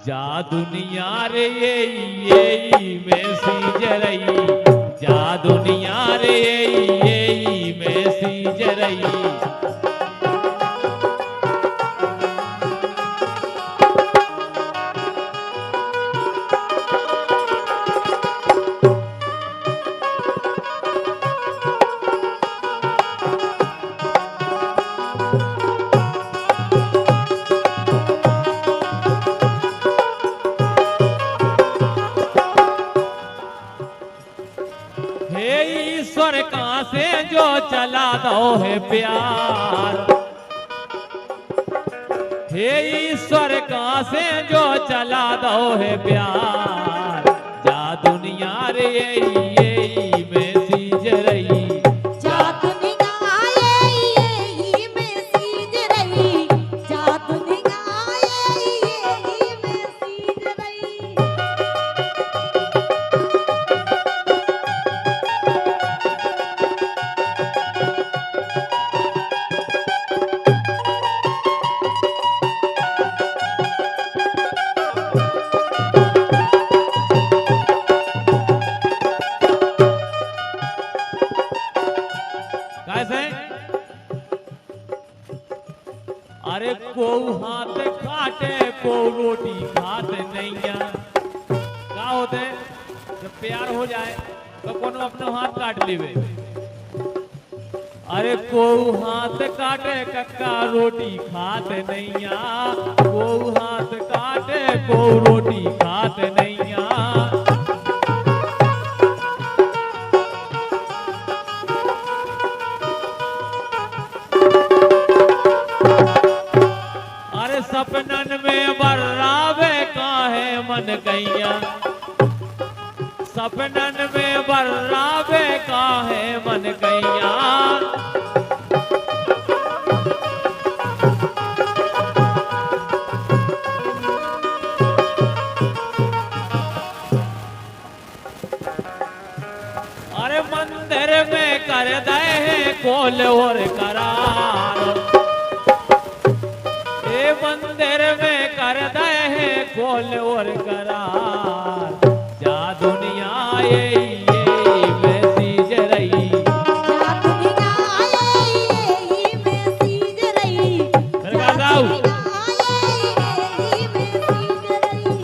जा दुनिया रे ये मैसेज रही, जा दुनिया रे ये मैसेज रही। ईश्वर कहां से जो चला दो है प्यार, हे ईश्वर कहां से जो चला दो है प्यार। जा दुनिया रे ये मैसेज रही, जा दुनिया ये मैसेज रही, जा दुनिया ये मैसेज रही। कैसे? अरे को हाथ काटे को रोटी खाते नहीं है। क्या होते? जब प्यार हो जाए तो कोनो अपना हाथ काट लेवे। अरे को हाथ काटे कक्का रोटी खाते नहीं, को हाथ काटे को रोटी खाते नहीं। सपनन में बर्रावे काहे मन कैया, सपनन में बर्रावे काहे मन कैया। अरे मंदिर में कर दे कोल और करार, मंदिर में कर दे है कोल और करार। जा दुनिया ये मैसेज रही, जा दुनिया ये मैसेज रही, जा दुनिया ये मैसेज रही।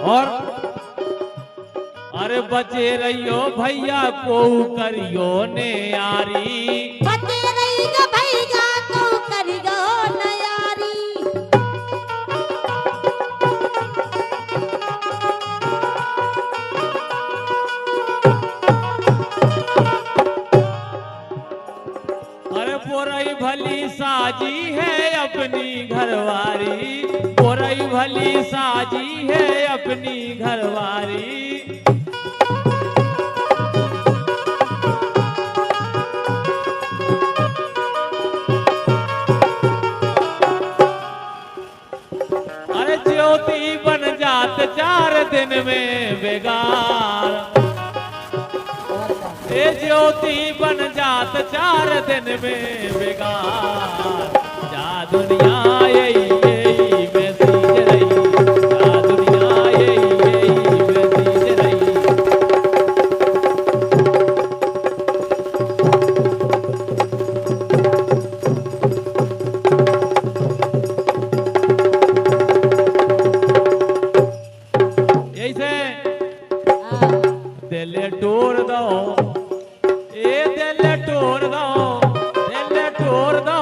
और अरे बचे रहियो भैया को करियो ने यारी, बचे रहियो भैया को करियो न यारी। अरे पोरई भली साजी है अपनी घरवारी, पोरई भली साजी है अपनी घरवारी। अरे ज्योति बन जात 4 दिन में बेगार, ए ज्योति बन जात 4 दिन में बेगार। जा दुनिया ये मैसेज रही, जा दुनिया ये मैसेज रही। ऐसे दिल टोर दो, ए दिल टोर दो, दिल टोर दो,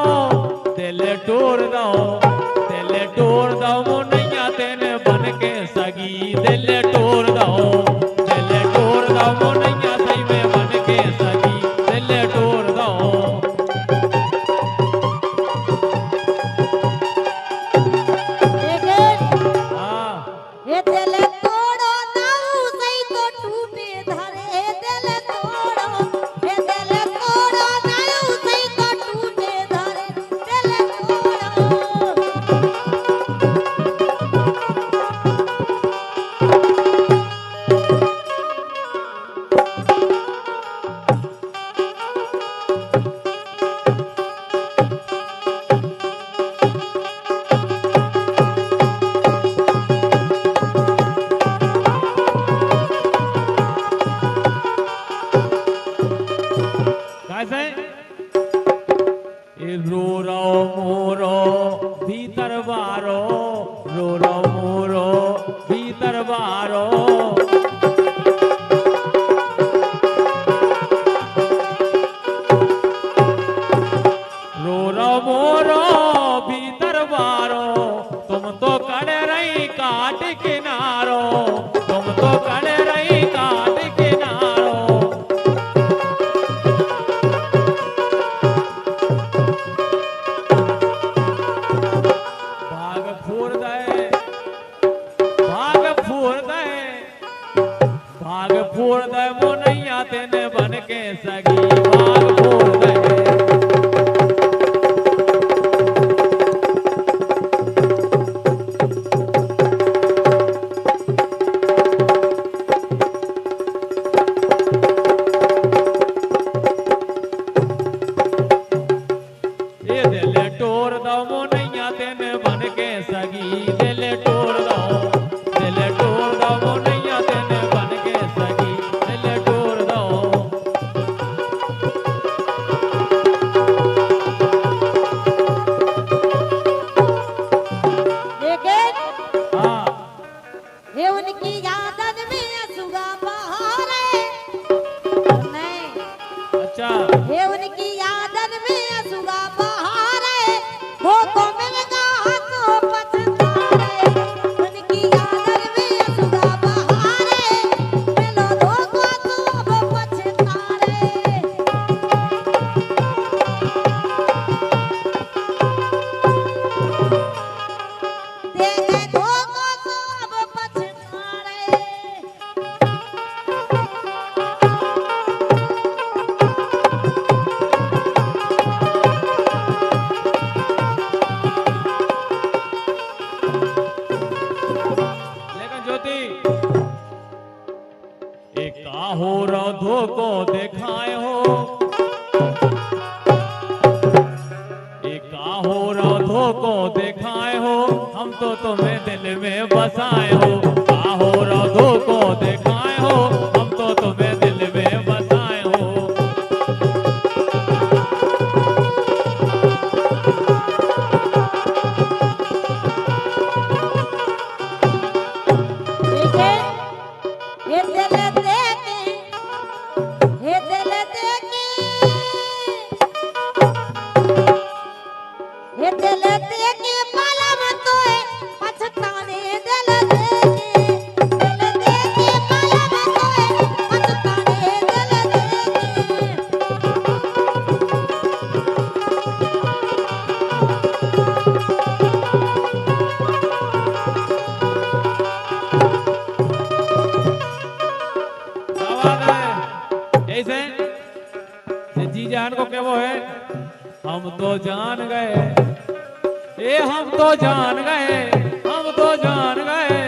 ए रो रो मोरो भीतर बारो, रो रो मोरो भीतर बारो। रो रो मोरो भीतर बारो, तुम तो कड़े रही काट किनारो, तुम तो कड़े रही काट किनारो। भाग फोड़ दे, भाग फोड़ दे, भाग फोड़ दे मोनैया तेने बन के सगी, भाग फोड़ दे। ये उनकी यादन में सुगा बहारे नहीं, अच्छा ये उनकी यादन में सुगा बहारे, वो तो मिलेगा तो पछताए। उनकी यादन में सुगा बहारे, मिलो धोखा तो वो पछताए। देखे धोखा तो अब पछताए। लेकिन ज्योति एक हो रधो को देखाए हो, एक हो रधो को देखाए हो, हम तो तुम्हें दिल में बसाए हो। हो रधो को देखाए हो, हम तो तुम्हें दिल में बसाए हो। देखे ये दिल देके, ये दिल देके, ये दिल देके पलम तो पछताने। दिल देके, दिल देके पलम तो पछताने। दिल देके ऐसे जी जान को क्या वो है, हम तो जान गए, ए हम तो जान गए, हम तो जान गए,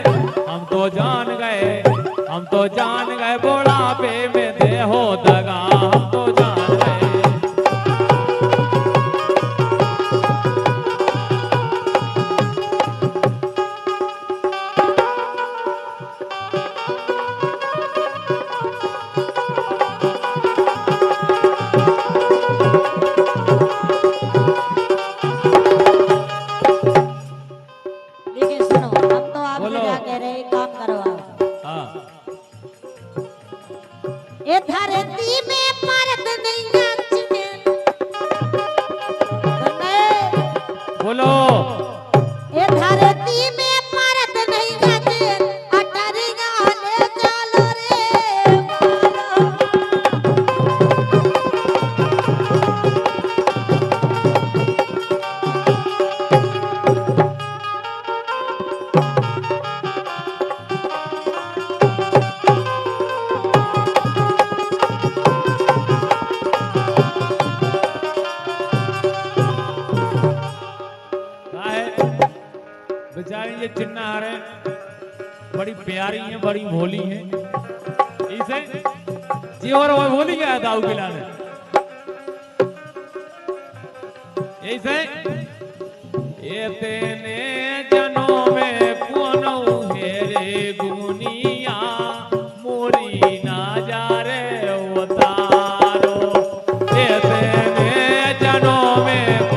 हम तो जान गए, हम तो जान गए, बुढ़ापे में दे हो दगा, हम तो जान गए। लेकिन सुनो, हम तो आपसे बोलो। क्या कह रहे हैं, काम करवाओ। हाँ ये धरती में मर्द नहीं नाचते, बोलो। ये धरती में मर्द नहीं नाचते, अटर गाले चलो रे क्या है बेचारी ये चिन्नार है, बड़ी प्यारी है, बड़ी भोली है। इसे जी और वो भोली गया दाऊ खिलाने। ऐसे ये तेने जनों में कोनो हेरे गुनिया, मोरी ना जा रे उतारो। ये तेने जनों में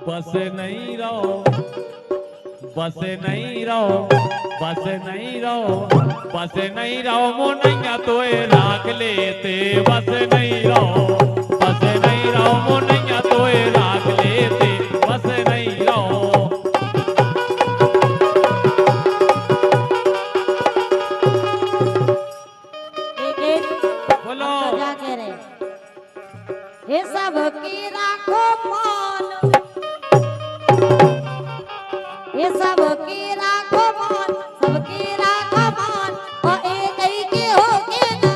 बस नहीं रहो, बस नहीं रहो, बस नहीं रहो, बस नहीं रहो मोनैया तोए राख लेते, बस नहीं रहो, बस नहीं रहो मोनैया तोए राख लेते, बस नहीं रहो। लेकिन बोलो तो क्या कह रहे हे सबकी राखो मान, ये सबकी राखो मान, सबकी राखो मान, और एक ही के होके न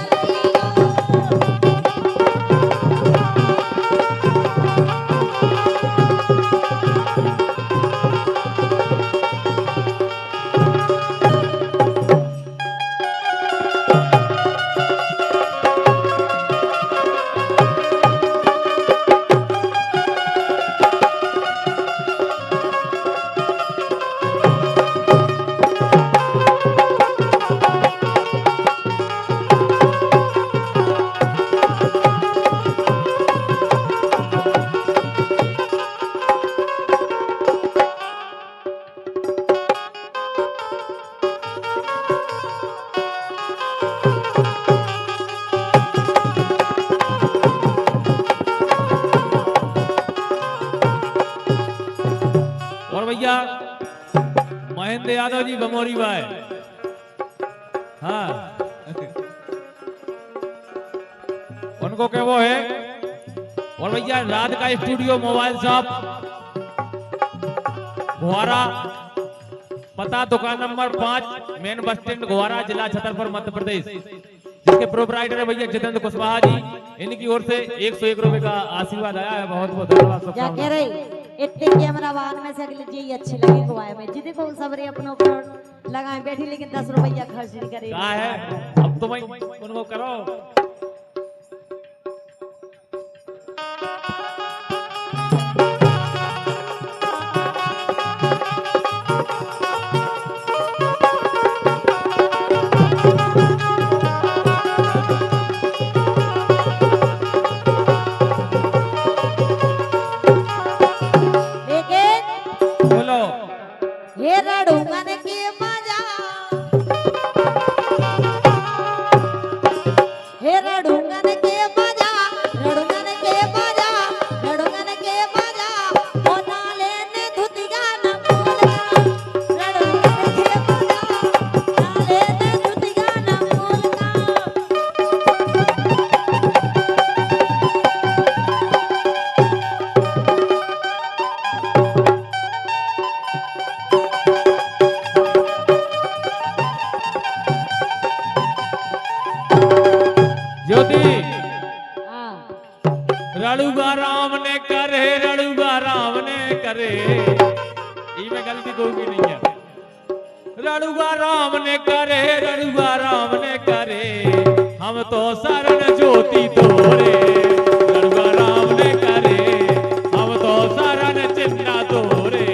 और भैया महेंद्र यादव जी बमोरी भाई, हाँ उनको क्या वो है। और भैया रात का स्टूडियो मोबाइल शॉप गुहारा, पता दुकान नंबर 5 मेन बस स्टैंड गुहारा, जिला छतरपुर मध्य प्रदेश, जिसके प्रोपराइटर है भैया जितेंद्र कुशवाहा जी। इनकी ओर से 101 रुपए का आशीर्वाद आया है, बहुत बहुत धन्यवाद। क्या कह रही इतने कैमरा वाहन में से अगले जी अच्छे लगे गोवा में जी, देखो सबरे अपनों पर लगाए बैठी, लेकिन 10 रुपया खर्च नहीं करे। क्या है अब तो भाई उनको करो। बोलो हे रड़ूंगन की मजा, हे रड़ूंगन के मजा, रड़ूंगन के मजा, रड़ूंगन के मजा, ओ नाले ने धुतिया न बोलगा, रड़ूंगन के मजा, नाले ने धुतिया न बोलगा। ज्योति हाँ रड़ुगा राम ने करे, रड़ुगा राम ने करे, इसमें गलती कोई भी नहीं है। रड़ुगा राम ने करे, रड़ुगा राम ने करे, हम तो शरण ज्योति तोरे, रड़ुगा राम ने करे, हम तो शरण चिन्ह तोरे।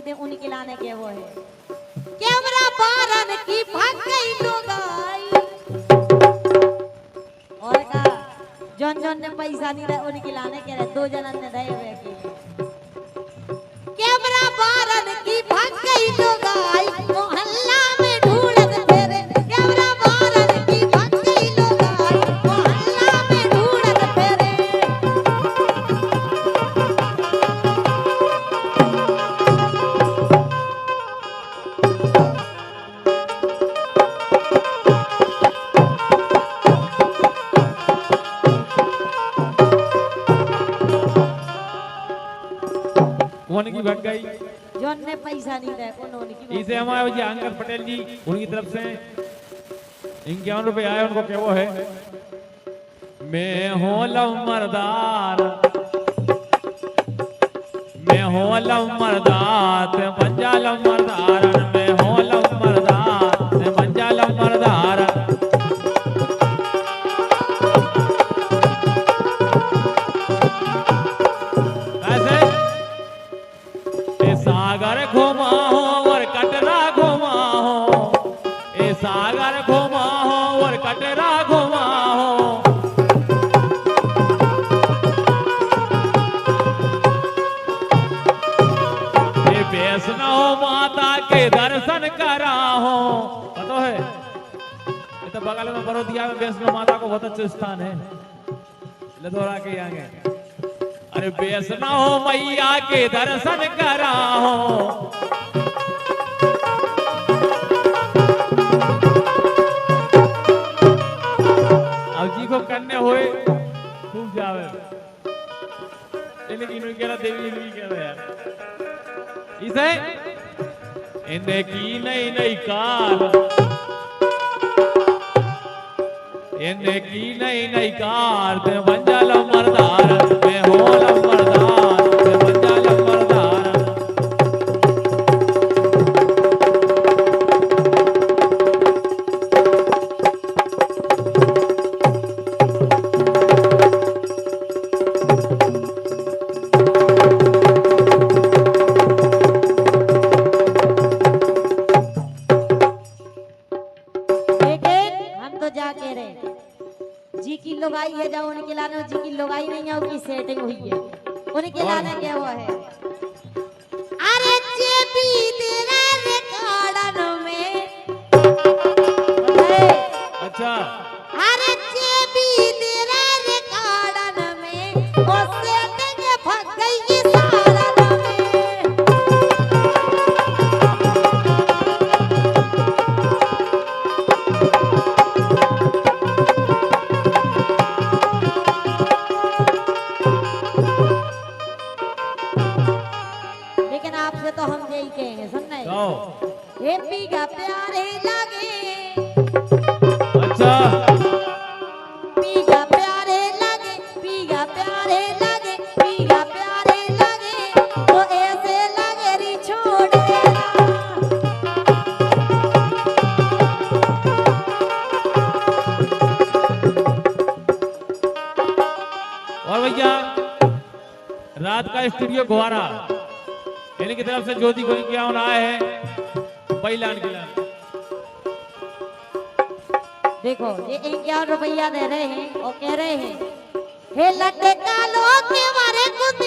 सीधे उनके लाने के वो है कैमरा बारन की भाग गई लुगाई और का जौन जौन ने पैसा नहीं दे उनके लाने के रहे 2 जनन ने दे हुए के कैमरा बारन की भाग गई लुगाई मोहल्ला में ढूंढत फेरे कैमरा बारन की भाग गई लुगाई मोहल्ला में ढूंढत फेरे कौन की भग गई? जौन ने पैसा नहीं दे कौन उनकी इसे हमारे जी अंकर पटेल जी उनकी तरफ से 51 रुपए आए उनको क्या वो है मैं हूँ लमरदार मैं हूँ लमरदार ते पंजा लमरदार मैं हूँ लमरदार ते पंजा लमरदार ऐसे सागर घुमा हो और कटरा घुमा हो ए सागर घुमा हो और कटरा घुमा हो ए वैष्णो माता के दर्शन करा हो पता है ये तो बगल में बड़ौदिया में वैष्णो माता को बहुत अच्छा स्थान है लदौरा के आगे अरे वैष्णो मैया के दर्शन करा हो अब जी को करने हुए खूब जावे लेकिन इन्होंने कह देवी जी कह रहा यार इसे इन्हें की नहीं काल इन्हें की नहीं कार ते बंजाल मरदार मैं होल मरदार ते बंजाल मरदार जी की लुगाई है जाओ उनके लाने जी की लुगाई नहीं है उसकी सेटिंग हुई है उनके लाने क्या हुआ है अरे जेबी तेरा रिकॉर्डन में अच्छा अरे जेबी तेरा रिकॉर्डन में वो सेटिंग फंस गई सारन में तो हम यही कहेंगे सुनना है एपी का प्यारे लगे अच्छा पीगा प्यारे लगे पीगा प्यारे लगे पीगा प्यारे लगे तो ऐसे लगे री छोड़ और भैया रात का स्टूडियो गुहारा इनकी तरफ से ज्योति को क्या होना है बैलान के लान देखो ये 51 रुपया दे रहे हैं और कह रहे हैं हे लटका लो के मारे कुछ